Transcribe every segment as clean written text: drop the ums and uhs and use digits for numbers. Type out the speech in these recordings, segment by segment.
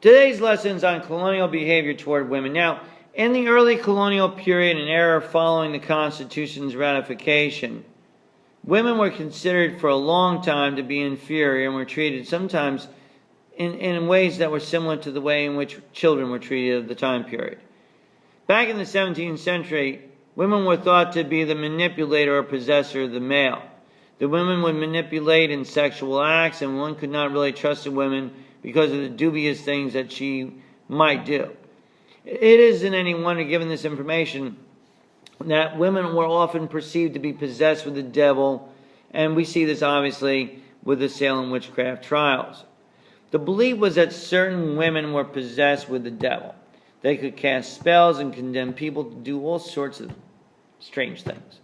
Today's lessons on colonial behavior toward women. Now, in the early colonial period and era following the Constitution's ratification, women were considered for a long time to be inferior and were treated sometimes in ways that were similar to the way in which children were treated at the time period. Back in the 17th century, women were thought to be the manipulator or possessor of the male. The women would manipulate in sexual acts, and one could not really trust a woman because of the dubious things that she might do. It isn't any wonder, given this information, that women were often perceived to be possessed with the devil, and we see this obviously with the Salem witchcraft trials. The belief was that certain women were possessed with the devil. They could cast spells and condemn people to do all sorts of strange things.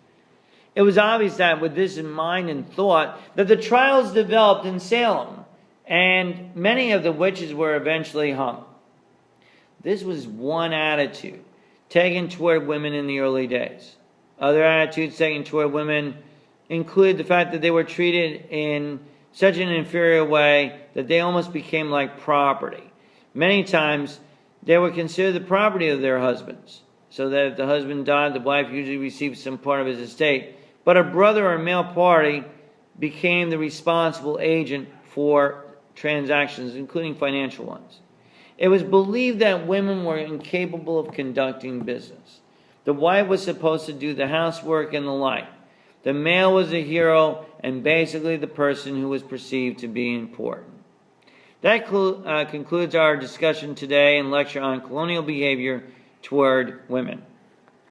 It was obvious that with this in mind and thought, that the trials developed in Salem, and many of the witches were eventually hung. This was one attitude taken toward women in the early days. Other attitudes taken toward women included the fact that they were treated in such an inferior way that they almost became like property. Many times, they were considered the property of their husbands, so that if the husband died, the wife usually received some part of his estate. But a brother or male party became the responsible agent for transactions, including financial ones. It was believed that women were incapable of conducting business. The wife was supposed to do the housework and the like. The male was a hero and basically the person who was perceived to be important. That concludes our discussion today and lecture on colonial behavior toward women.